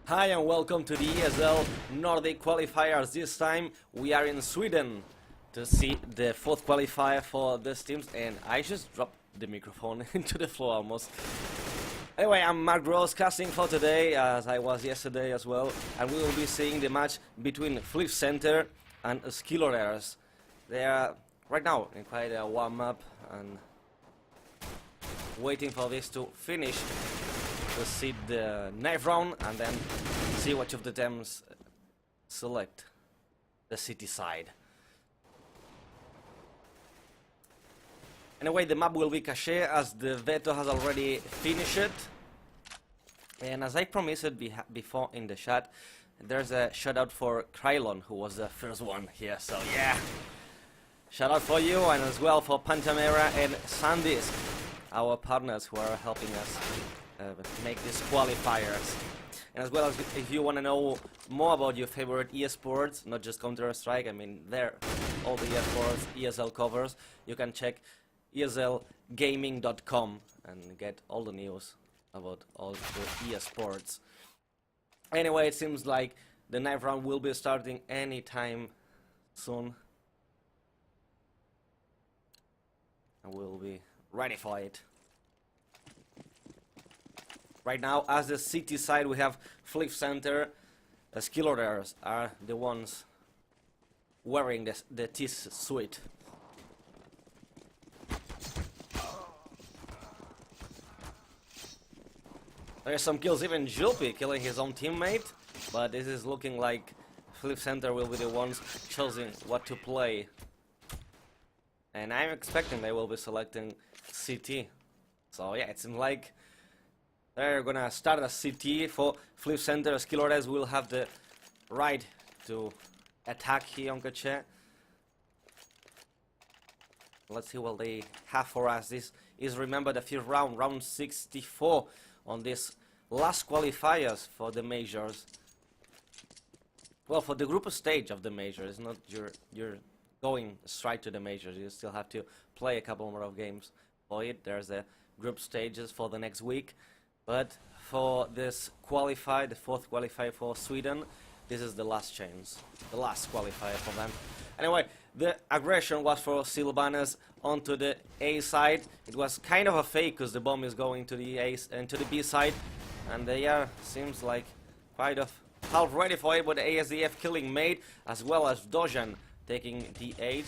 Hi and welcome to the ESL Nordic qualifiers. This time we are in Sweden to see the fourth qualifier for these teams, and I just dropped the microphone into the floor almost. Anyway, I'm Mark Rose casting for today, as I was yesterday as well, and we will be seeing the match between Fliffcenter and skillor3rs. They are right now in quite a warm-up and waiting for this to finish to see the knife round and then see which of the teams select the city side. Anyway, the map will be cache as the veto has already finished it. And as I promised before in the chat, there's a shout out for Krylon, who was the first one here, so yeah. Shout out for you, and as well for Pantamera and Sandisk, our partners who are helping us make these qualifiers. And as well as if you want to know more about your favorite esports, not just Counter-Strike, I mean there all the esports, ESL covers, you can check eslgaming.com and get all the news about all the esports. Anyway, it seems like the knife round will be starting anytime soon, and we'll be ready for it. Right now, as the city side, we have Fliffcenter. skillor3rs are the ones wearing the TIS suite. There's some kills, even Julpy killing his own teammate, but this is looking like Fliffcenter will be the ones choosing what to play. And I'm expecting they will be selecting CT. So yeah, it seems like they're gonna start a CT for Fliffcenter. skillor3rs will have the right to attack here on cache. Let's see what they have for us. This is, remember, the fifth round, round 64 on this last qualifiers for the majors. Well, for the group stage of the majors, it's not you're going straight to the majors. You still have to play a couple more of games for it. There's the group stages for the next week. But for this qualifier, the fourth qualifier for Sweden, this is the last chance, the last qualifier for them. Anyway, the aggression was for Sylvanas onto the A side. It was kind of a fake because the bomb is going to the A and to the B side, and they are, seems like, quite of half ready for it with the ASDF killing Mate as well as Dojan taking the H.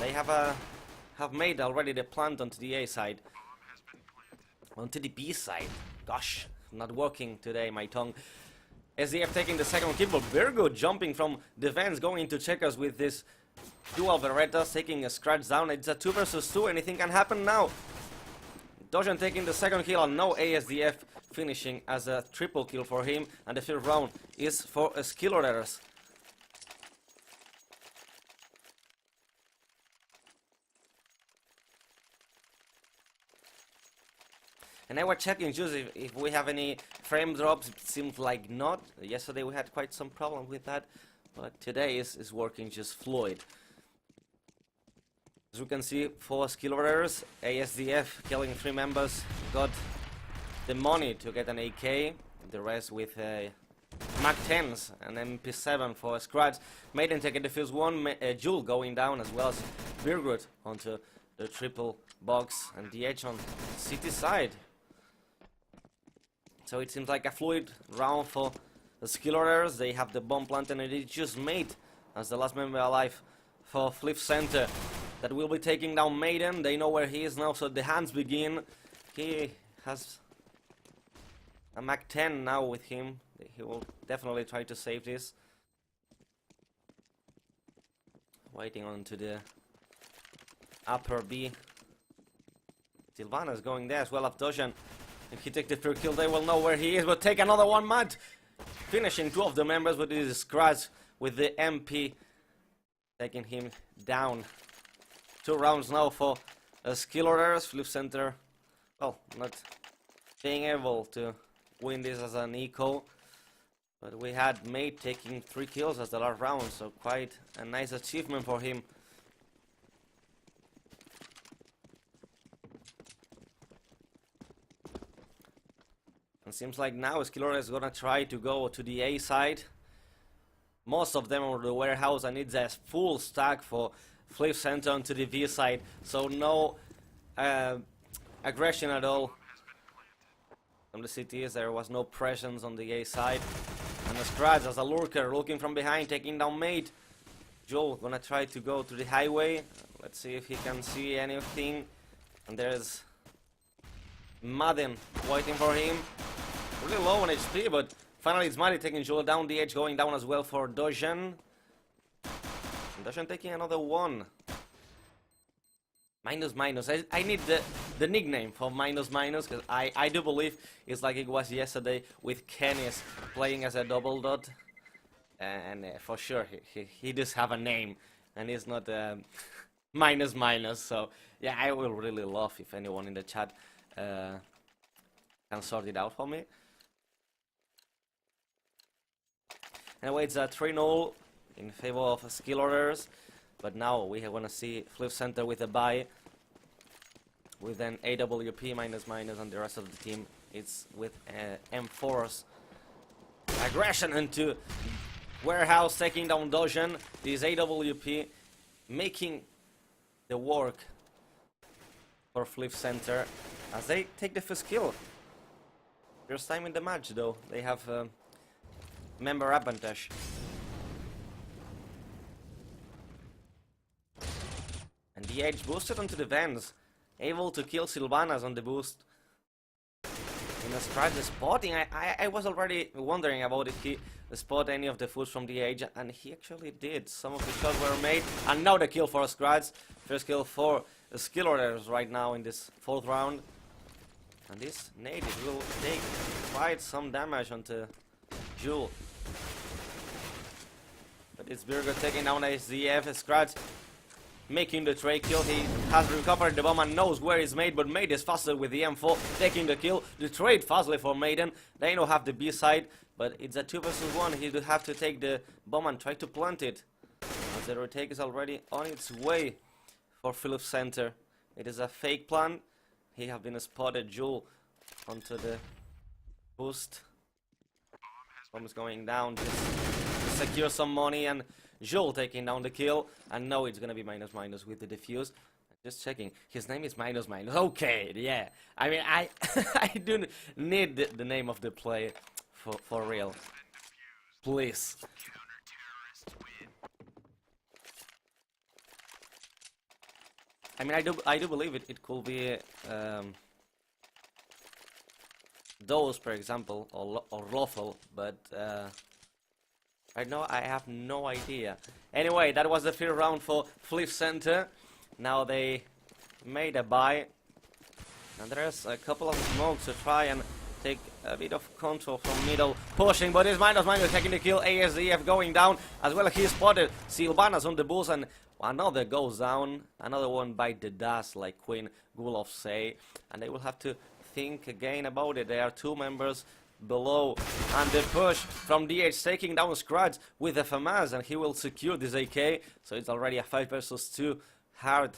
They have made already the plant onto the A side. Onto the B side. Gosh, not working today, my tongue. SDF taking the second kill, but very good jumping from defense, going into checkers with this dual Verettas, taking a scratch down. It's a 2 versus 2, anything can happen now. Dojan taking the second kill, and no ASDF finishing as a triple kill for him, and the fifth round is for skillor3rs. And I was checking just if we have any frame drops. It seems like not. Yesterday we had quite some problem with that, but today is working just fluid. As we can see, for skillor3rs, ASDF killing 3 members, got the money to get an AK, the rest with Mac 10s and MP7 for scratch. Maiden taking the first one, Jewel going down, as well as Birgit onto the triple box, and the edge on city side. So it seems like a fluid round for the skillor3rs. They have the bomb planted, and it just Mate as the last member alive for Fliffcenter that will be taking down Maiden. They know where he is now, so the hands begin. He has a Mac 10 now with him. He will definitely try to save this. Waiting on to the upper B. Sylvanas going there as well as Dojan. If he takes the third kill, they will know where he is, but take another one, Matt! Finishing 2 of the members with his scratch with the MP, taking him down. 2 rounds now for skillor3rs. Fliffcenter, well, not being able to win this as an eco, but we had Mate taking 3 kills as the last round, so quite a nice achievement for him. And seems like now skillor3rs is gonna try to go to the A side. Most of them are the warehouse, and it's a full stack for Fliffcenter onto the V side. So no aggression at all from the CTs. There was no presence on the A side. And the SWEDISH as a lurker looking from behind, taking down mate. Joel gonna try to go to the highway. Let's see if he can see anything. And there's Madden waiting for him. Really low on HP, but finally it's Madden taking Joel down. The edge going down as well for Dojan. And Dojan taking another one. Minus minus. I need the nickname for minus minus, because I do believe it's like it was yesterday with Kennis playing as a double dot. And for sure he does have a name, and it's not minus minus. So yeah, I will really love if anyone in the chat can sort it out for me. Anyway, it's a 3-0 in favor of skillor3rs, but now we are gonna see Fliffcenter with a bye, with an AWP minus minus, and the rest of the team it's with M4's aggression into warehouse, taking down Dojan. This AWP making the work for Fliffcenter as they take the first kill. First time in the match though, they have member advantage. And the edge boosted onto the vents, able to kill Sylvanas on the boost. In a strike, the spotting, I was already wondering about if he spot any of the foods from the edge, and he actually did. Some of the shots were made, and now the kill for SWEDISH. First kill for skillor3rs right now in this 4th round. And this nade will take quite some damage onto Jewel. But it's Birger taking down SDF. SWEDISH making the trade kill. He has recovered the bomb and knows where it's made, but Made is faster with the M4 taking the kill. The trade fastly for Maiden. They don't have the B side, but it's a 2 versus 1. He will have to take the bomb and try to plant it, as the retake is already on its way for Fliffcenter. It is a fake plan. He have been spotted. Jewel onto the boost. Bomb is going down just to secure some money, and Joel taking down the kill, and now it's gonna be minus minus with the defuse. Just checking, his name is minus minus. Okay, yeah. I mean, I I do need the name of the play for real. Please. I mean, I do believe it could be those, for example, or lawful, but right now I have no idea. Anyway, that was the 3rd round for Fliffcenter. Now they made a buy, and there's a couple of smokes to try and take a bit of control from middle, pushing, but it's minus minus taking the kill. ASDF going down as well. He spotted Sylvanas on the boost, and another goes down. Another one by the dust, like Queen Gulov say, and they will have to think again about it. There are 2 members below, and the push from DH taking down SWEDISH with FMS, and he will secure this AK. So it's already a 5 versus 2 hard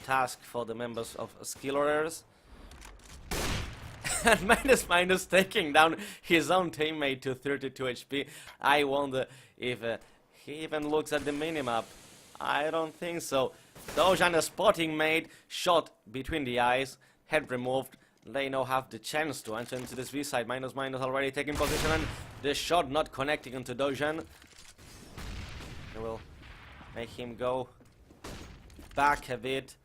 task for the members of skillor3rs. And minus minus taking down his own teammate to 32 HP. I wonder if he even looks at the minimap. I don't think so. Dojan, a spotting made, shot between the eyes, head removed. They now have the chance to enter into this V side. Minus minus already taking position, and the shot not connecting into Dojan. They will make him go back a bit.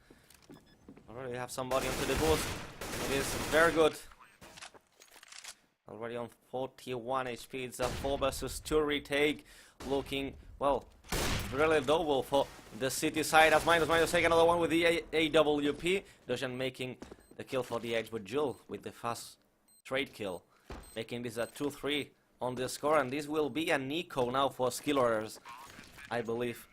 Already have somebody onto the boost. It is very good. Already on 41 HP. It's a 4 versus 2 retake. Looking, well, really double for the city side, as minus minus take another one with the AWP. Dojan making the kill for the edge, but Jewel with the fast trade kill, making this a 2-3 on the score, and this will be an eco now for skillor3rs, I believe.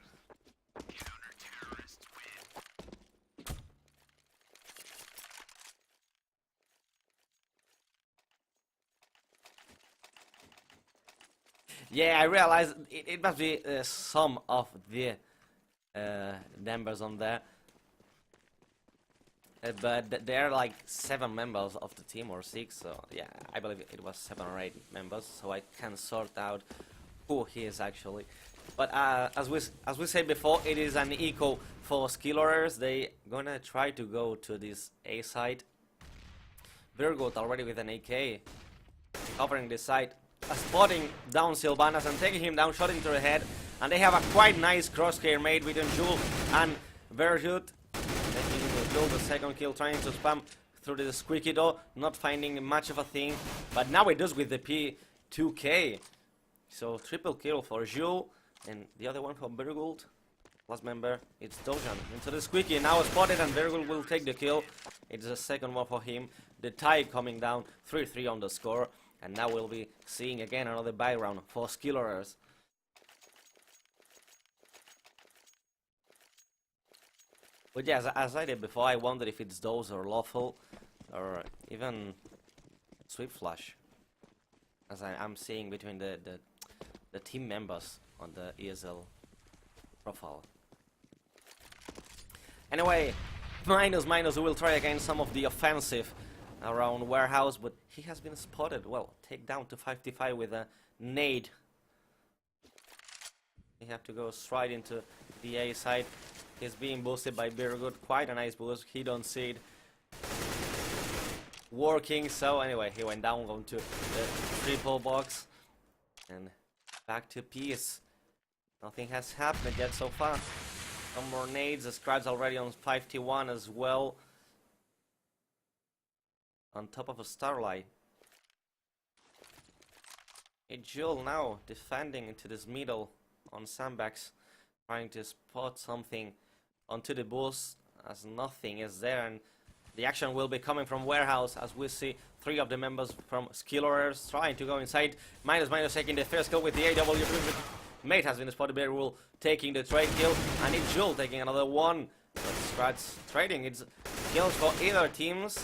Yeah, I realize it must be some of the numbers on there. but there are like 7 members of the team, or 6, so yeah, I believe it was 7 or 8 members, so I can sort out who he is actually. But as we said before, it is an eco for skillor3rs. They gonna try to go to this A side. Virgut already with an AK, covering this side, spotting down Sylvanas and taking him down, shot into the head, and they have a quite nice crosshair made between Jul and Virgut. The second kill, trying to spam through the squeaky door, not finding much of a thing, but now it does with the P2K. So triple kill for Jules, and the other one for Virgut. Last member, it's Dojan into the squeaky, now spotted, and Virgut will take the kill. It's the second one for him. The tie coming down, 3-3 on the score, and now we'll be seeing again another buy round for skillor3rs. But yeah, as I did before, I wonder if it's those or lawful, or even sweep flash, as I'm seeing between the team members on the ESL profile. Anyway, minus, we will try again some of the offensive around warehouse, but he has been spotted. Well, take down to 55 with a nade. You have to go straight into the A side. He's being boosted by Virgut, quite a nice boost. He don't see it working, so anyway, he went down onto the triple box and back to peace. Nothing has happened yet so far. Some more nades. The scribe's already on 51 as well, on top of a starlight. A Jewel now defending into this middle on sandbags, trying to spot something onto the boost, as nothing is there, and the action will be coming from warehouse as we see 3 of the members from skillor3rs trying to go inside. Minus taking the first kill with the AW. Mate has been spotted. Bearwool taking the trade kill, and it's Jul taking another one. But Scratch trading, it's kills for either teams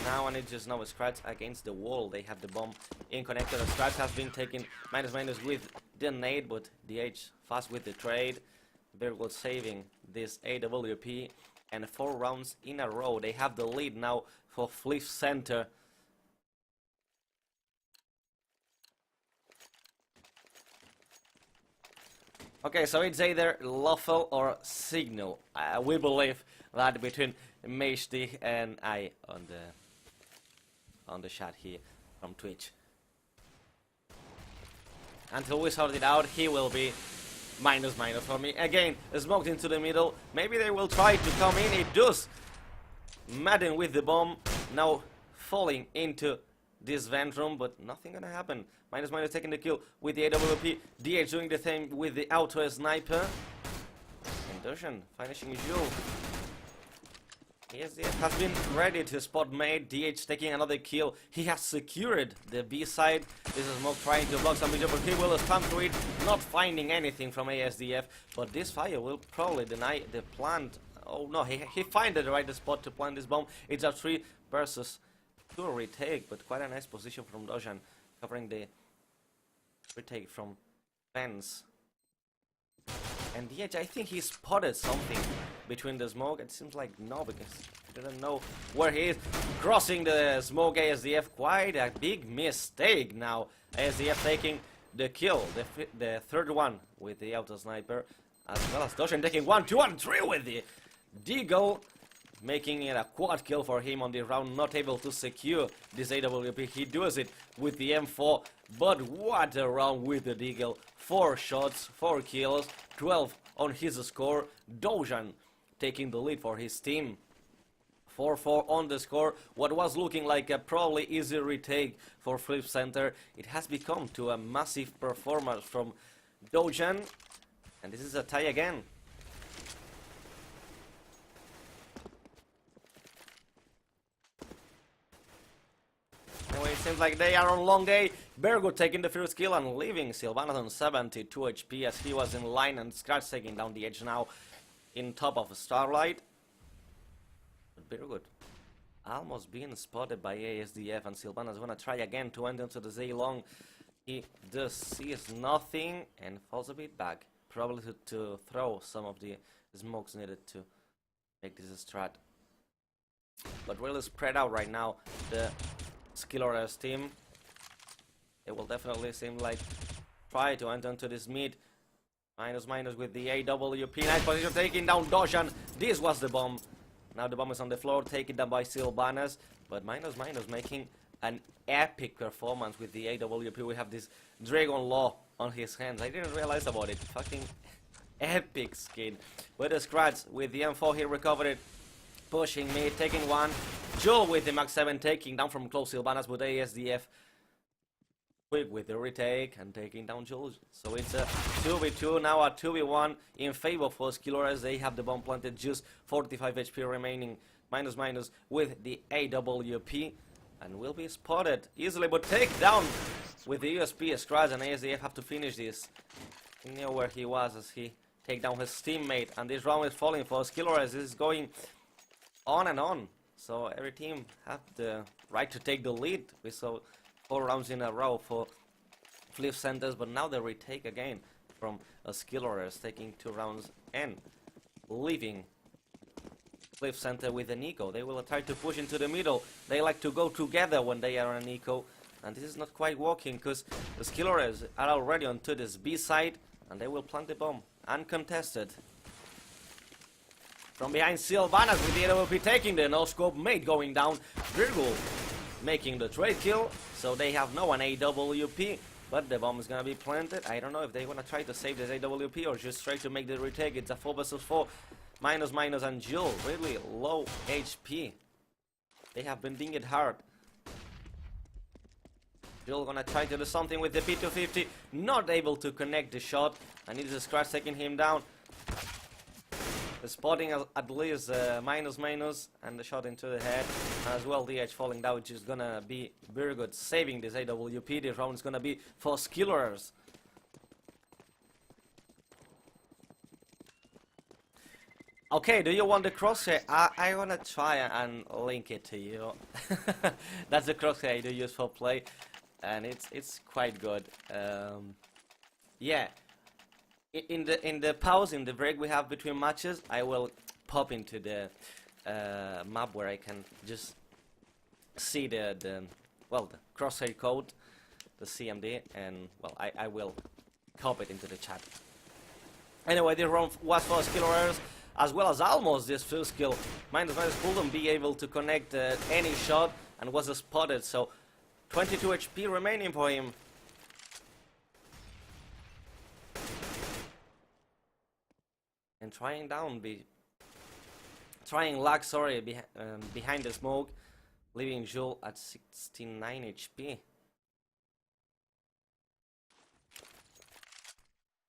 now, and it's just now Scratch against the wall. They have the bomb in connected. Scratch has been taking minus with the nade, but DH fast with the trade. Bearwool saving this AWP, and 4 rounds in a row. They have the lead now for Fliffcenter. Okay, so it's either lawful or signal. We believe that between Meshdi and I on the chat here from Twitch. Until we sort it out, he will be minus for me. Again, smoked into the middle. Maybe they will try to come in. It does. Madden with the bomb. Now falling into this vent room, but nothing gonna happen. Minus taking the kill with the AWP. DH doing the same with the auto sniper. And Dushan finishing Jul. Yes, has been ready to spot mate. DH taking another kill. He has secured the B side. This is Smoke trying to block some but he will spam through it, not finding anything from ASDF. But this fire will probably deny the plant. Oh no, he find the right spot to plant this bomb. It's a 3 versus 2 retake, but quite a nice position from Dojan, covering the retake from Pence. And DH, I think he spotted something between the smoke. It seems like no, because he didn't know where he is. Crossing the smoke, ASDF, quite a big mistake now. ASDF taking the kill, the third one with the auto sniper, as well as Dojan taking 1, 2, and 3 with the Deagle, making it a quad kill for him on the round, not able to secure this AWP. He does it with the M4, but what a round with the Deagle. 4 shots, 4 kills, 12 on his score. Dojan taking the lead for his team. 4-4 on the score. What was looking like a probably easy retake for Fliffcenter, it has become to a massive performance from Dojan, and this is a tie again. Anyway, it seems like they are on long day. Bergo taking the first kill and leaving Sylvanas on 72 HP as he was in line, and Scratch taking down the edge now in top of Starlight. But Bergo almost being spotted by ASDF, and Sylvanas gonna try again to end into the Z long. He does sees nothing and falls a bit back, probably to throw some of the smokes needed to make this a strat. but really spread out right now, the skillor3rs team. It will definitely seem like try to enter into this mid. Minus with the AWP. Nice position, taking down Dojan. This was the bomb. Now the bomb is on the floor, taken down by Sylvanas. But minus making an epic performance with the AWP. We have this Dragon Law on his hands. I didn't realize about it. Fucking epic skin. With the scratch, with the M4, he recovered it. Pushing mid, taking one. Joel with the Max 7, taking down from close Sylvanas with ASDF. Quick with the retake and taking down Jules. So it's a 2v2, now a 2v1 in favor for skillor3rs. They have the bomb planted, just 45 HP remaining. Minus with the AWP. And will be spotted easily, but take down with the USP. Scratch and ASDF have to finish this. He knew where he was as he take down his teammate. And this round is falling for skillor3rs. This is going on and on. So every team have the right to take the lead. We saw 4 rounds in a row for Fliffcenters, but now they retake again from skillor3rs, taking 2 rounds and leaving Fliffcenter with an eco. They will try to push into the middle. They like to go together when they are on an eco, and this is not quite working because the skillor3rs are already onto this B side, and they will plant the bomb uncontested. From behind, Sylvanas with the AWP taking the no-scope, mate going down. Virgul making the trade kill, so they have no one AWP, but the bomb is gonna be planted. I don't know if they wanna try to save this AWP or just try to make the retake. It's a 4 vs 4. Minus and Jill, really low HP. They have been doing it hard. Jill gonna try to do something with the P250, not able to connect the shot. I need the scratch taking him down. The spotting at least minus and the shot into the head, as well the edge falling down, which is gonna be very good, saving this AWP. This round is gonna be for skillor3rs. Okay, do you want the crosshair? I wanna try and link it to you. That's the crosshair I do use for play, and it's quite good. Yeah. In the pause, in the break we have between matches, I will pop into the map where I can just see the crosshair code, the CMD, and well, I will copy it into the chat. Anyway, this round was for skillor3rs, as well as almost this first kill. Minus couldn't be able to connect any shot and was spotted, so 22 HP remaining for him. And trying lag, sorry, behind the smoke, leaving Jules at 69 HP.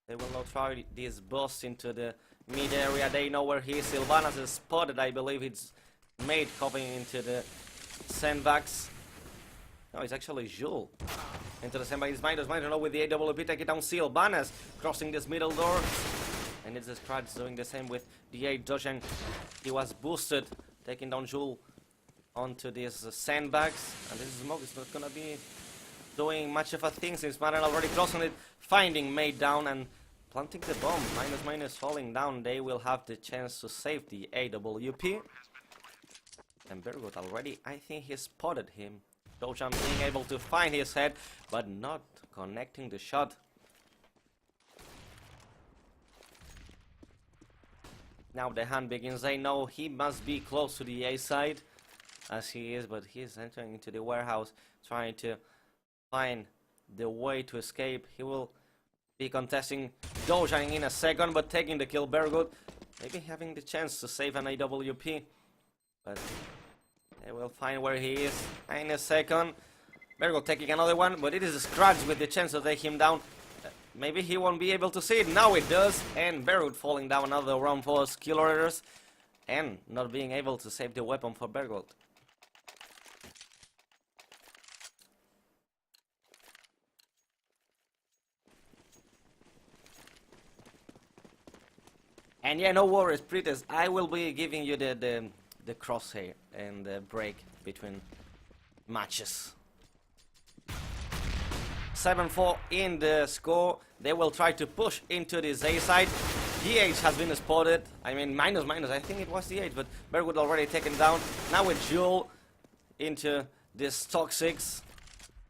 They will not try this burst into the mid area. They know where he is. Sylvanas is spotted. I believe it's made copying into the sandbags. No, it's actually Jules. Into the sandbags. Minus now with the AWP taking down Sylvanas, crossing this middle door. And it's the Scratch doing the same with the 8 dodge, and he was boosted, taking down Jules onto these sandbags. And this smoke is not gonna be doing much of a thing since Maran already crossing it, finding mate down and planting the bomb. Minus falling down. They will have the chance to save the AWP. And Bergut already, I think he spotted him. Dojam being able to find his head, but not connecting the shot. Now the hunt begins. They know he must be close to the A side, as he is, but he's entering into the warehouse, trying to find the way to escape. He will be contesting Dojang in a second, but taking the kill. Bergut maybe having the chance to save an AWP, but they will find where he is in a second. Bergut taking another one, but it is a Scratch with the chance to take him down. Maybe he won't be able to see it. Now it does, and Bergut falling down. Another round for skillor3rs, and not being able to save the weapon for Bergut. And yeah, no worries, Pritis. I will be giving you the crosshair and the break between matches. 7-4 in the score. They will try to push into this A side. DH has been spotted. I mean, minus. I think it was DH, but Bergwood already taken down. Now with Jewel into this Toxics,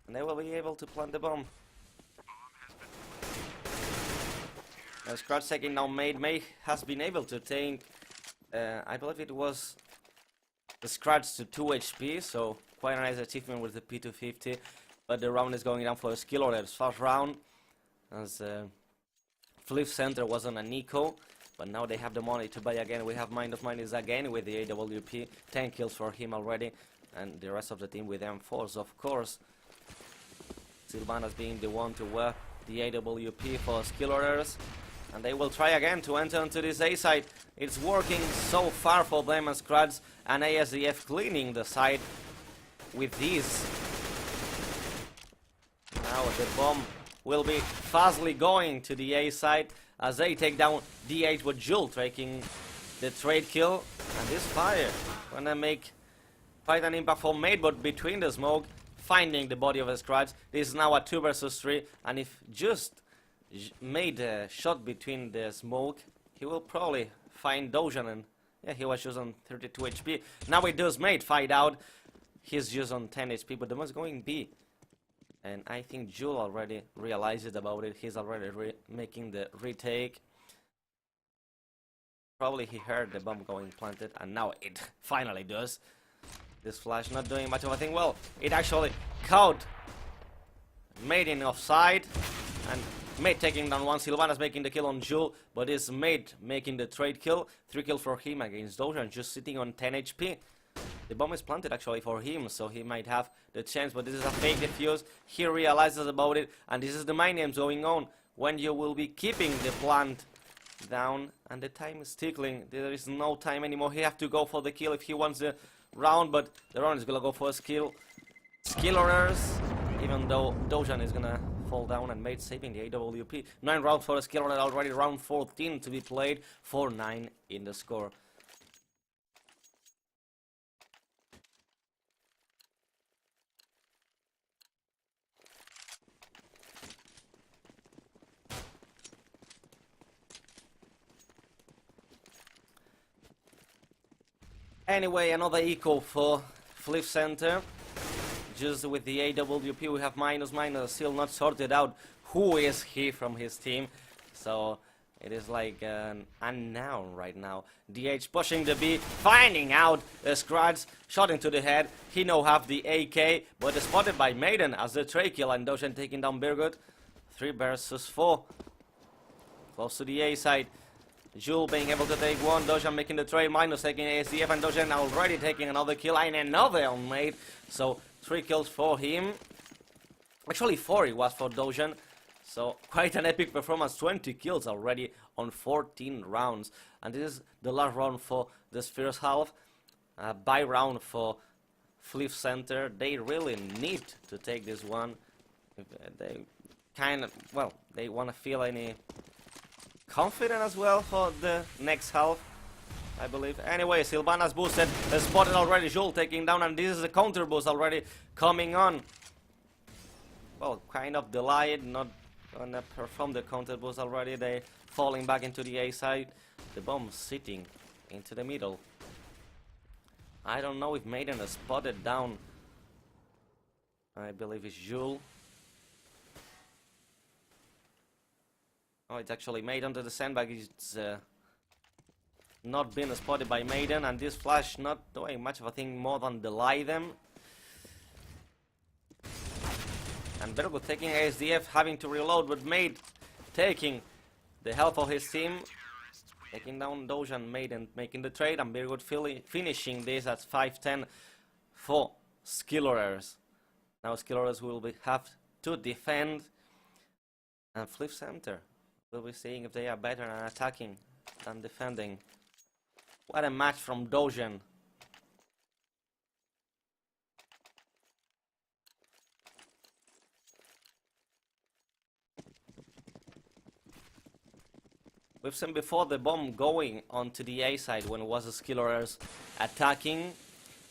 and they will be able to plant the bomb. Scratch taking down Made. Made has been able to take, I believe it was the Scratch to 2 HP, so quite a nice achievement with the P250. But the round is going down for skillor3rs. First round, as Fliffcenter was on an eco, but now they have the money to buy again. We have minus again with the AWP. 10 kills for him already, and the rest of the team with M4s, of course. Sylvanas being the one to wear the AWP for skillor3rs. And they will try again to enter into this A side. It's working so far for them as Scratch and ASDF cleaning the side with these. Now the bomb will be fastly going to the A side as they take down DH with Jewel taking the trade kill. And this fire gonna make quite an impact for Mate, but between the smoke, finding the body of a Scratch. This is now a 2 versus 3, and if just made a shot between the smoke, he will probably find Dojan, and yeah, he was just on 32 HP. Now it does Mate fight out. He's just on 10 HP, but the most going B. And I think Jewel already realizes about it. He's already making the retake. Probably he heard the bomb going planted, and now it finally does. This flash not doing much of a thing. Well, it actually caught Mate in offside, and Mate taking down one. Sylvanas making the kill on Jewel, but it's Mate making the trade kill. 3 kills for him against Dojan, just sitting on 10 HP. The bomb is planted actually for him, so he might have the chance, but this is a fake defuse. He realizes about it, and this is the mind games going on when you will be keeping the plant down, and the time is tickling. There is no time anymore. He have to go for the kill if he wants the round, but the round is gonna go for a skillor3rs, even though Dojan is gonna fall down, and Mate saving the AWP. 9 rounds for the skillor3rs already, round 14 to be played, 4-9 in the score. Anyway, another eco for Fliffcenter. Just with the AWP, we have minus. Still not sorted out who is he from his team. So it is like an unknown right now. DH pushing the B, finding out the Scratch, shot into the head. He now have the AK, but is spotted by Maiden as the trade kill, and Dojan taking down Birgut. 3 versus 4. Close to the A side. Jewel being able to take one, Dojan making the trade, minus taking ASDF, and Dojan already taking another kill and another on Mate. So 3 kills for him. Actually 4 it was for Dojan. So quite an epic performance, 20 kills already on 14 rounds. And this is the last round for this first half. Bye round for Fliffcenter. They really need to take this one. They kind of, well, they want to feel any confident as well for the next half, I believe. Anyway, Sylvanas boosted, spotted already, Jewel taking down, and this is a counter boost already coming on. Well, kind of delayed, not gonna perform the counter boost already. They falling back into the A side. The bomb sitting into the middle. I don't know if Maiden is spotted down. I believe it's Jewel. Oh, it's actually made onto the sandbag. It's not been spotted by Maiden, and this flash not doing much of a thing more than delay them. And Bergo taking ASDF, having to reload, but Mate taking the health of his team. Taking down Dojan, Maiden making the trade, and Bergo finishing this at 5-10 for skillor3rs. Now skillor3rs will have to defend, and Fliffcenter we'll be seeing if they are better at attacking than defending. What a match from Dojan. We've seen before the bomb going onto the A side when it was the skillor3rs attacking.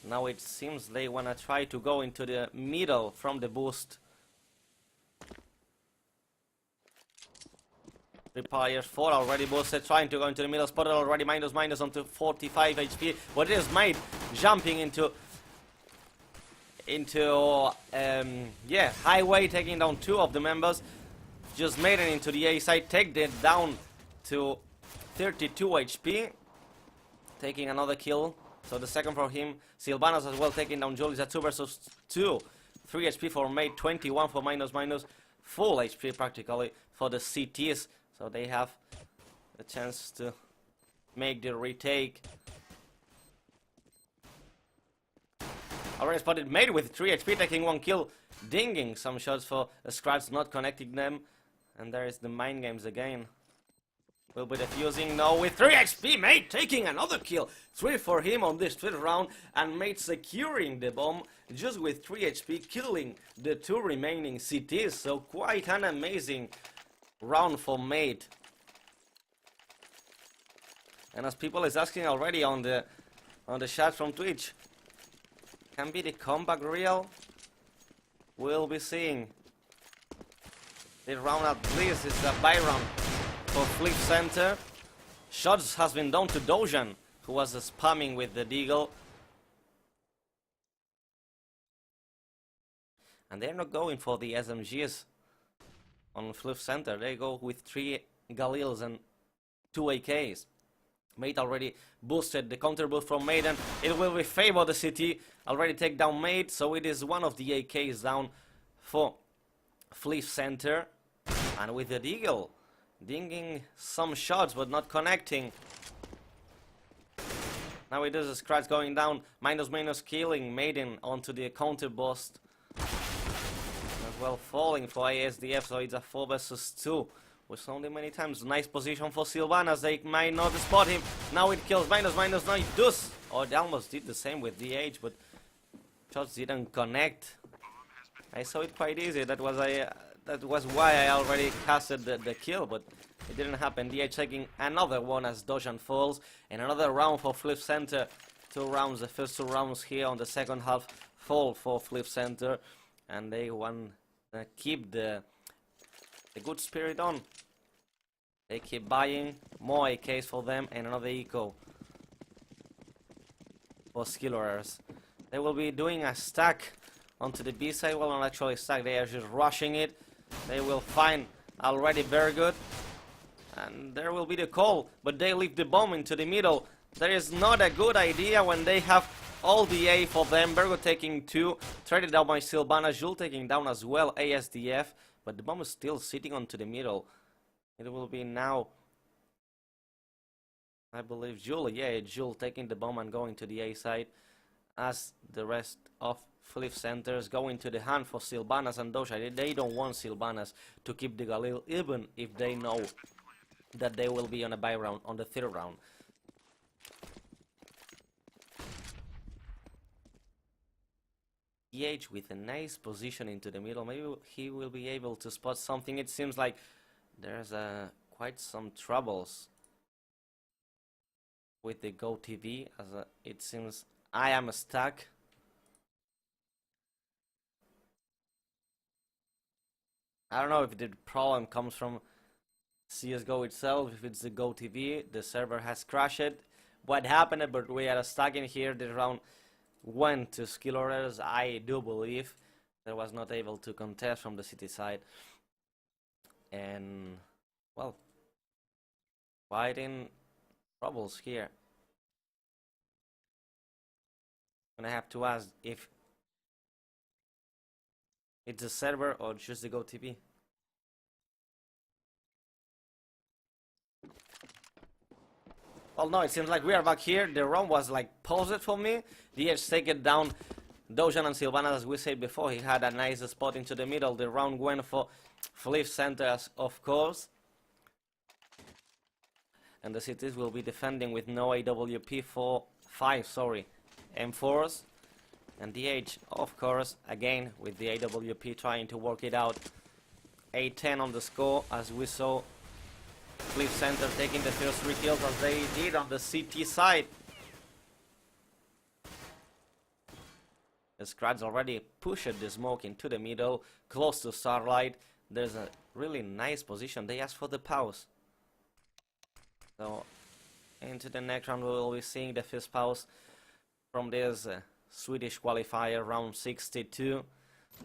Now it seems they want to try to go into the middle from the boost. 3 players, 4 already boosted, trying to go into the middle, spotted already, minus onto 45 HP, but it is made, jumping into yeah, highway, taking down 2 of the members, just made it into the A side, take it down to 32 HP, taking another kill, so the second for him, Sylvanas as well, taking down Julie, 2 versus 2, 3 HP for Mate, 21 for minus, full HP practically for the CTs. So they have a chance to make the retake. Already spotted Mate with 3 HP, taking 1 kill, dinging some shots for Scratch, not connecting them. And there is the mind games again. Will be defusing now with 3 HP, Mate taking another kill. 3 for him on this 5th round, and Mate securing the bomb just with 3 HP, killing the 2 remaining CTs. So quite an amazing round for Mate. And as people is asking already on the chat from Twitch, can be the comeback real? We'll be seeing. This round at least is a buy round for Fliffcenter. Shots has been done to Dojan, who was spamming with the deagle. And they're not going for the SMGs on Fliffcenter. They go with 3 Galils and 2 AKs. Mate already boosted the counter boost from Maiden. It will be favor the city. Already take down Mate, so it is one of the AKs down for Fliffcenter. And with the deagle, dinging some shots but not connecting. Now it is a Scratch going down, minus killing Maiden onto the counter boost. As well falling for ASDF, so it's a 4 versus 2. With only many times. Nice position for Sylvanas, they might not spot him. Now it kills minus, now it does. Or they almost did the same with DH, but shots didn't connect. I saw it quite easy, that was why I already casted the kill, but it didn't happen. DH taking another one as Dojan falls, and another round for Fliffcenter. 2 rounds, the first 2 rounds here on the second half fall for Fliffcenter, and they want to keep the good spirit on. They keep buying more AKs for them and another eco for skillor3rs. They will be doing a stack onto the B side. Well, not actually stack, they are just rushing it. They will find already very good, and there will be the call, but they leave the bomb into the middle. That is not a good idea when they have all the A for them. Virgo taking 2, traded down by Sylvana, Jules taking down as well ASDF, but the bomb is still sitting onto the middle. It will be now, I believe, Jules. Yeah, Jules taking the bomb and going to the A side, as the rest of Fliffcenter is going to the hand for Sylvanas and Doja. They don't want Sylvanas to keep the Galil, even if they know that they will be on a buy round on the 3rd round. EH with a nice position into the middle. Maybe he will be able to spot something. It seems like there's quite some troubles with the Go TV, as it seems I am stuck. I don't know if the problem comes from CSGO itself, if it's the Go TV, the server has crashed. What happened, but we are stuck in here. The round went to skillor3rs, I do believe. They was not able to contest from the city side. And, well, quite in troubles here. And I have to ask if it's a server or just the Go TV. Well, no, it seems like we are back here. The round was like paused for me. The edge take it down. Dojan and Sylvanas, as we said before, he had a nice spot into the middle. The round went for Fliffcenter, of course. And the cities will be defending with no AWP for 5, sorry, M4s. And DH, of course, again with the AWP trying to work it out. 8-10 on the score, as we saw Fliffcenter taking the first 3 kills as they did on the CT side. The Scratch already pushed the smoke into the middle, close to Starlight. There's a really nice position. They asked for the pause. So into the next round we will be seeing the first pause from this Swedish qualifier, round 62.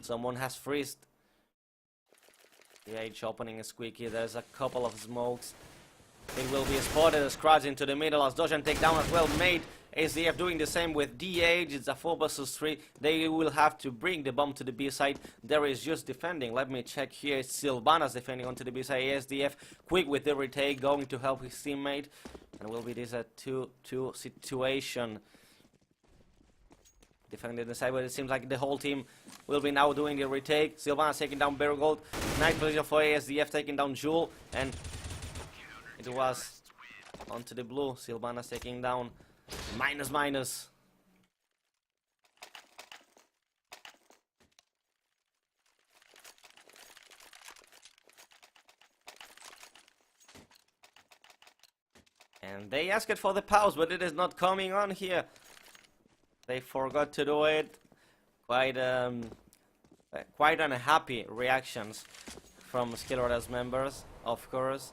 Someone has freezed. The H opening is squeaky. There's a couple of smokes. It will be spotted as Scratch into the middle as Dojan take down as well. Made SDF doing the same with DH. It's a 4 versus 3. They will have to bring the bomb to the B side. There is just defending. Let me check here. It's Sylvanas defending onto the B side. SDF quick with the retake, going to help his teammate. And will be this a 2-2 situation. Defending the side, but it seems like the whole team will be now doing the retake. Sylvanas taking down Bergold. Nice position for ASDF taking down Jewel. And it was onto the blue. Sylvanas taking down minus. And they asked for the pause, but it is not coming on here. They forgot to do it. Quite unhappy reactions from skillor3rs members, of course.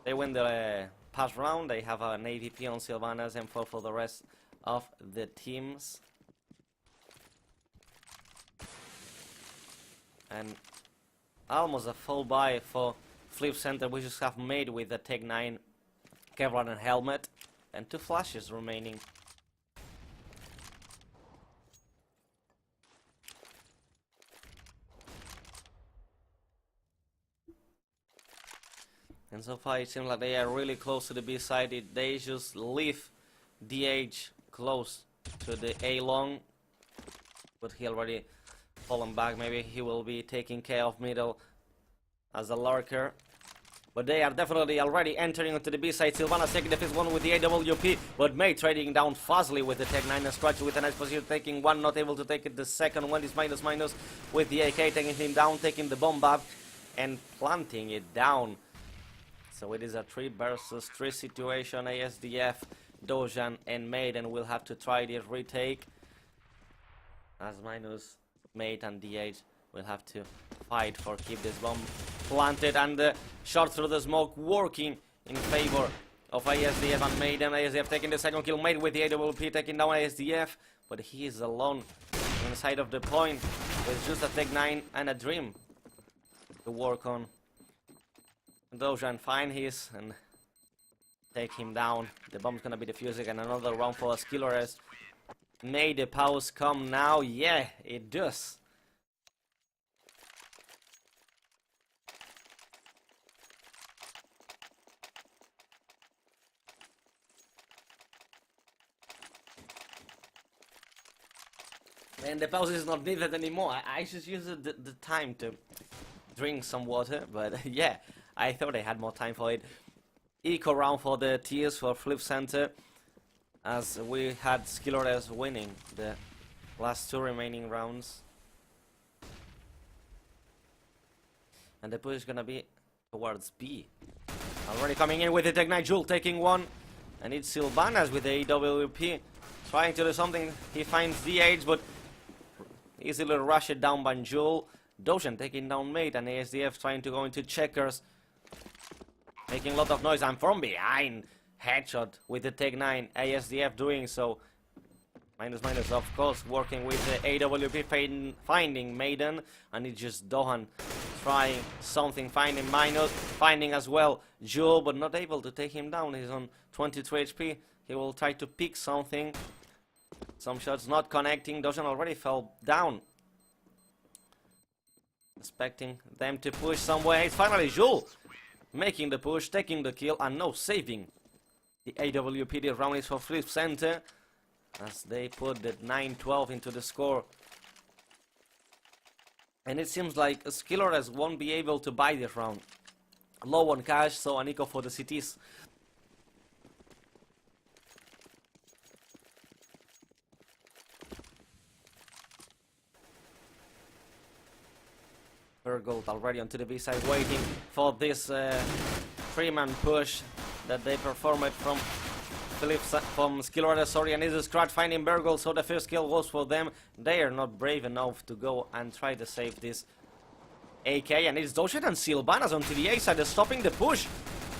They win the past round. They have an AVP on Sylvanas and for the rest of the teams. And almost a full buy for Fliffcenter, which just have made with the Tech 9 Kevlar and helmet, and 2 flashes remaining. And so far it seems like they are really close to the B side. They just leave DH close to the A long, but he already fallen back. Maybe he will be taking care of middle as a lurker. But they are definitely already entering into the B side. Sylvanas taking the first one with the AWP, but May trading down fastly with the Tech 9 and Scratch with a nice position, taking one, not able to take it. The second one is minus with the AK taking him down, taking the bomb up and planting it down. So it is a 3 versus 3 situation. ASDF, Dojan and Maiden will have to try the retake, as minus Mate and DH will have to fight for keep this bomb planted, and the shot through the smoke working in favor of ASDF and Maiden. ASDF taking the second kill, Made with the AWP taking down ASDF, but he is alone inside of the point with just a Tech 9 and a Dream to work on. Dojan find his and take him down. The bomb's gonna be defusing, and another round for skillor3rs. May the pause come now? Yeah, it does. And the pause is not needed anymore. I just used the time to drink some water, but yeah, I thought I had more time for it. Eco round for the tiers for Fliffcenter, as we had skillor3rs winning the last 2 remaining rounds. And the push is gonna be towards B. Already coming in with the Tech 9, Jewel taking one, and it's Sylvanas with the AWP trying to do something. He finds DH, but easily rushed down by Jewel. Dojan taking down Mate, and ASDF trying to go into checkers, making a lot of noise. And from behind, headshot with the Tech 9. ASDF doing so. Minus, of course, working with the AWP, finding Maiden, and it's just Dohan trying something, finding minus, finding as well Jewel, but not able to take him down. He's on 23 HP. He will try to pick something. Some shots not connecting. Dojan already fell down. Expecting them to push somewhere. It's finally Jewel making the push, taking the kill, and no saving. The AWP, the round is for Fliffcenter, as they put the 9-12 into the score. And it seems like skillor3rs won't be able to buy this round. Low on cash, so an eco for the CTs. Bergold already onto the B side, waiting for this 3-man push that they performed from skillor3rs, sorry, and this is Scratch finding Bergold, so the first kill was for them. They are not brave enough to go and try to save this AK, and it's Dojan and Sylvanas onto the A side, stopping the push.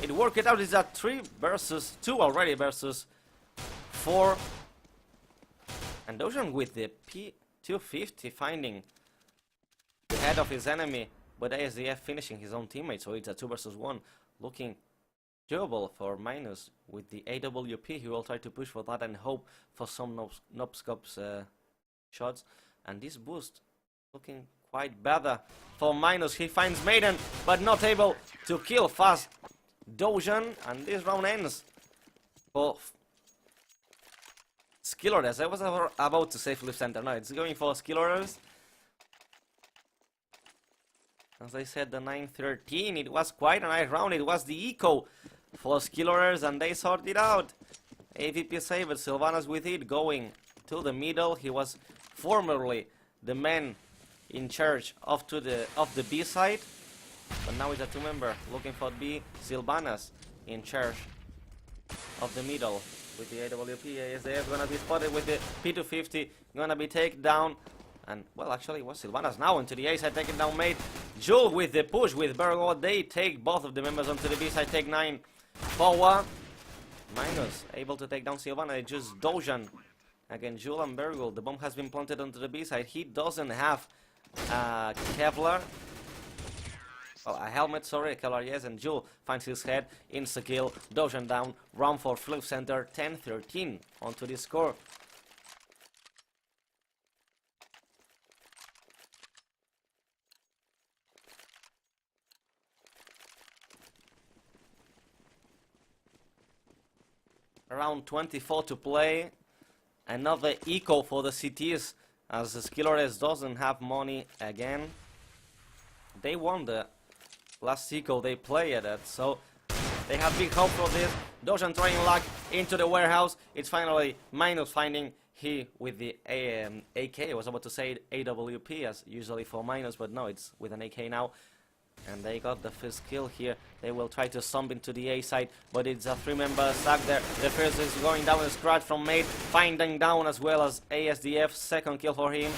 It worked it out. It's at 3 versus 2 already versus 4. And Dojan with the P250 finding the head of his enemy, but ASDF finishing his own teammate, so it's a 2 versus 1. Looking doable for Minus with the AWP. He will try to push for that and hope for some Nobscope's shots. And this boost looking quite better for Minus. He finds Maiden, but not able to kill fast Dojan. And this round ends for skillor3rs. I was about to say Fliffcenter. No, it's going for skillor3rs. As I said, the 9-13, it was quite a nice round. It was the eco for skillor3rs, and they sorted it out. AVP saved, Sylvanas with it, going to the middle. He was formerly the man in charge of the B side, but now he's a 2-member looking for B. Sylvanas in charge of the middle with the AWP. ASDF gonna be spotted with the P250, gonna be taken down. And, well, actually, it was Sylvanas now into the A side, taking down mate. Jul with the push with Bergo. They take both of the members onto the B side, take 9 forward. Minus able to take down Sylvana. Just Dojan against Jul and Bergo. The bomb has been planted onto the B side. He doesn't have Kevlar. Well, a helmet, sorry, Kevlar, yes, and Jul finds his head, insta-kill, Dojan down, round for Fliffcenter, 10-13 onto the score. Around 24 to play. Another eco for the CTs as the skillor3rs doesn't have money again. They won the last eco they played at, so they have big hope for this. Dojan trying luck into the warehouse. It's finally Minus finding he with the AK. I was about to say AWP as usually for Minus, but no, it's with an AK now. And they got the first kill here. They will try to stomp into the A side, but it's a 3-member stack there. The first is going down, a scratch from mate, finding down as well as ASDF, second kill for him.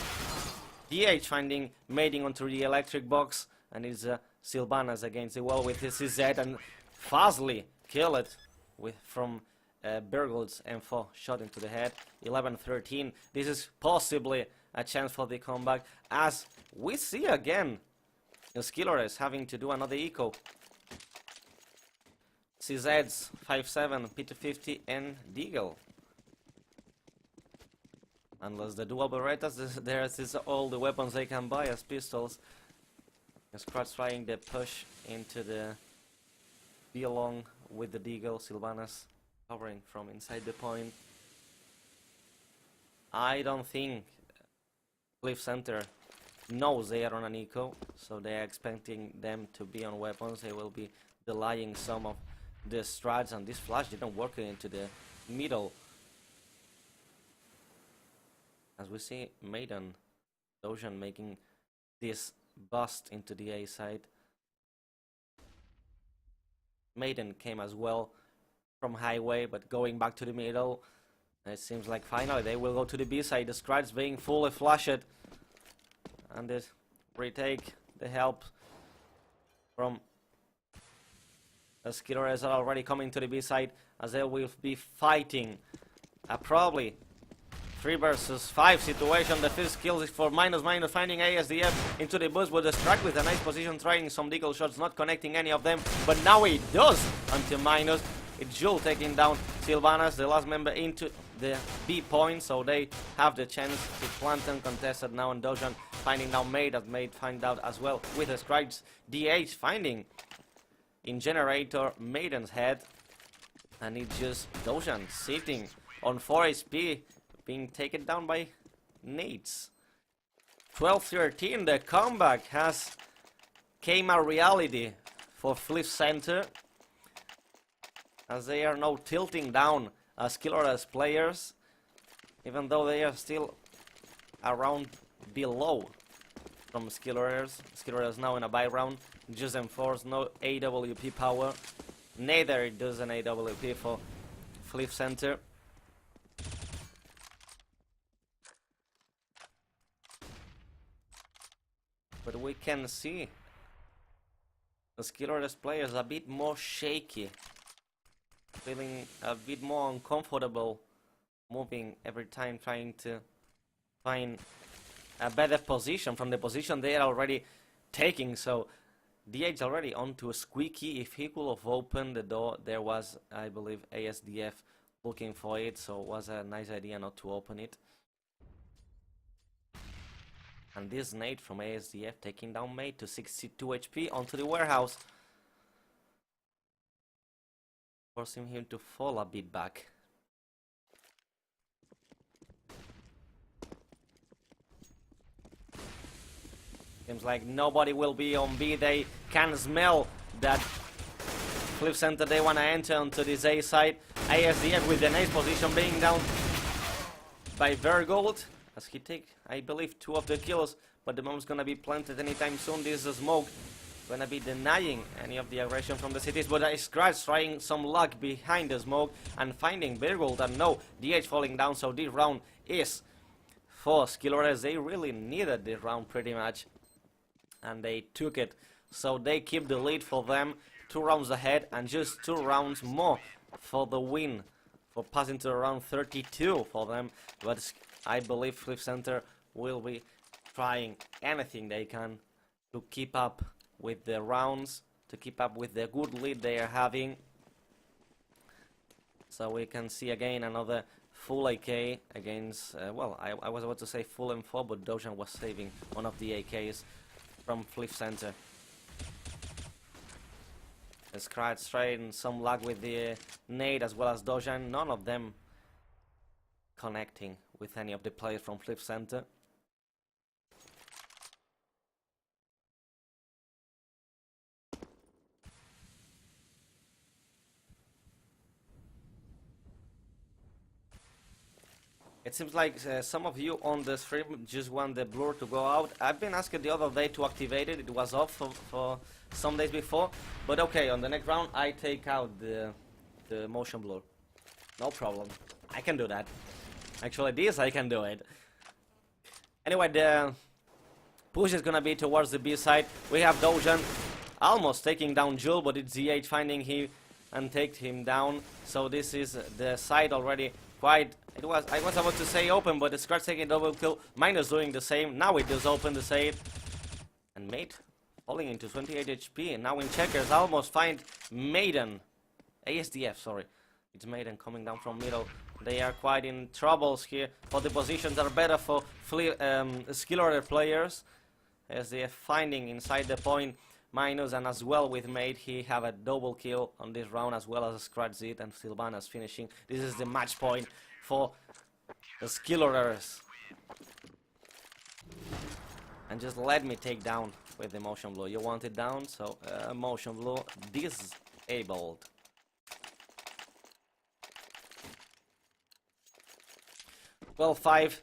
DH finding mating onto the electric box, and it's Sylvanas against the wall with his CZ, and fastly kill it with from Bergold's M4 shot into the head. 11-13. This is possibly a chance for the comeback, as we see again the skillor3rs having to do another eco. CZ's 5-7, P250 and Deagle. Unless the dual Berettas, there's is all the weapons they can buy as pistols. Scratch trying the push into the be along with the Deagle. Sylvanas covering from inside the point. I don't think Fliffcenter knows they are on an eco, so they are expecting them to be on weapons. They will be delaying some of the strats, and this flash didn't work into the middle. As we see Maiden, Dojan making this bust into the A side. Maiden came as well from highway, but going back to the middle. It seems like finally they will go to the B side. The strats being fully flashed. And this retake the help from the skillor3rs are already coming to the B side, as they will be fighting a probably 3 versus 5 situation. The first kill is for Minus finding ASDF into the boost with the strike with a nice position, trying some deagle shots, not connecting any of them, but now he does until Minus. It's Jul taking down Sylvanas, the last member, into the B point, so they have the chance to plant uncontested now, and Dojan finding now Made, as Made find out as well with the strikes. DH finding in generator Maiden's head, and it's just Dojan sitting on 4 HP being taken down by nades. 12-13, the comeback has came a reality for Fliffcenter, as they are now tilting down as skillor3rs players, even though they are still around below from skillor3rs. skillor3rs now in a buy round, just enforce no AWP power. Neither it does an AWP for Fliffcenter. But we can see the skillor3rs players a bit more shaky, feeling a bit more uncomfortable moving every time, trying to find a better position from the position they are already taking. So DH already onto a squeaky. If he could have opened the door, there was, I believe, ASDF looking for it, so it was a nice idea not to open it. And this nade from ASDF taking down Mate to 62 HP onto the warehouse, forcing him to fall a bit back. Seems like nobody will be on B. They can smell that Fliffcenter, they want to enter onto this A side. ASDF with the nice position being down by Vergold, as he take, I believe, 2 of the kills, but the bomb's gonna be planted anytime soon. This is smoke gonna be denying any of the aggression from the cities, but skillor3rs trying some luck behind the smoke and finding Vergold, and no, DH falling down, so this round is for skillor3rs. They really needed this round pretty much, and they took it, so they keep the lead for them, 2 rounds ahead, and just 2 rounds more for the win, for passing to around 32 for them. But I believe Fliffcenter will be trying anything they can to keep up with the rounds, to keep up with the good lead they are having. So we can see again another full AK against, well, I was about to say full M4, but Dojan was saving one of the AKs from Fliffcenter. skillor3rs trying some luck with the nade as well as Dojan, none of them connecting with any of the players from Fliffcenter. It seems like some of you on the stream just want the blur to go out. I've been asked the other day to activate it. It was off for some days before. But okay, on the next round I take out the motion blur. No problem. I can do that. Actually, this I can do it. Anyway, the push is gonna be towards the B side. We have Dojan almost taking down Jul, but it's ZH finding him and take him down. So this is the side already quite. I was about to say open, but the skillor3rs taking double kill. Minus doing the same. Now it does open the side. And Mate falling into 28 HP. And now in checkers, almost find Maiden. ASDF, sorry. It's Maiden coming down from middle. They are quite in troubles here. For the positions are better for skillor3rs players. ASDF finding inside the point. Minus, and as well with Mate, he have a double kill on this round, as well as skillor3rs and Sylvanas finishing. This is the match point for the skillor3rs. And just let me take down with the motion blue. You want it down, so motion blue disabled. Well, 5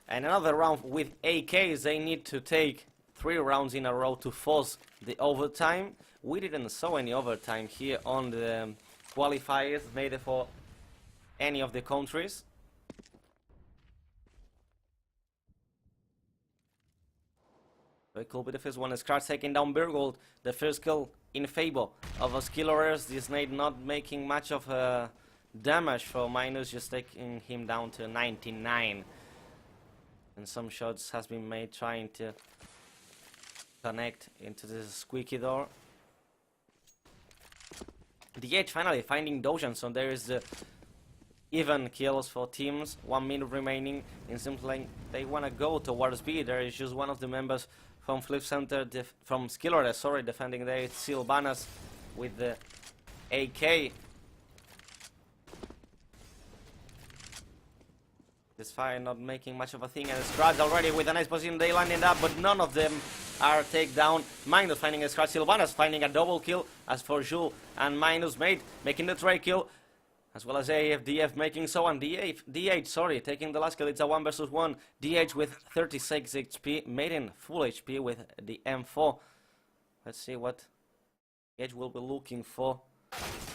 and another round with AKs. They need to take 3 rounds in a row to force the overtime. We didn't saw any overtime here on the qualifiers made for any of the countries. Very cool with the first one. skillor3rs taking down Vergold. The first kill in favor of a skillor3rs. This nade not making much of damage for Minus, just taking him down to 99. And some shots has been made trying to connect into this squeaky door. DH finally finding Dojan, so there is the even kills for teams. 1 minute remaining. It seems like they want to go towards B. There is just one of the members from Fliffcenter, from skillor3rs, sorry, defending there. It's Sylvanas with the AK. This fire not making much of a thing, and skillor3rs already with a nice position. They landed up, but none of them are takedown. Minus finding a skillor3rs, Sylvanas finding a double kill. As for Jules and Minus Mate making the tray kill, as well as AFDF making so, and DH, sorry, taking the last kill. It's a 1 versus 1. DH with 36 HP, Maiden full HP with the M4. Let's see what DH will be looking for.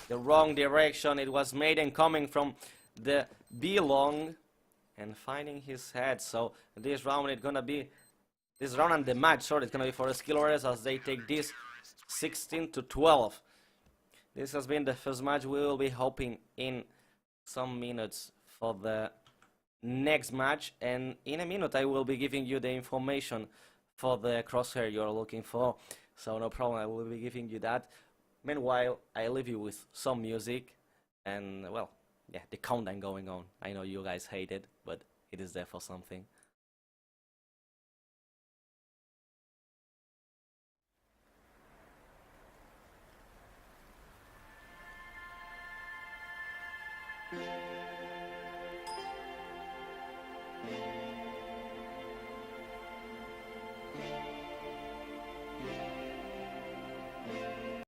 The wrong direction. It was Maiden coming from the B long and finding his head. So this round it's gonna be, this round and the match, sorry, it's gonna be for the skillor3rs as they take this 16 to 12. This has been the first match. We will be hoping in some minutes for the next match, and in a minute I will be giving you the information for the crosshair you're looking for, so no problem, I will be giving you that. Meanwhile, I leave you with some music and, well, yeah, the countdown going on. I know you guys hate it, but it is there for something.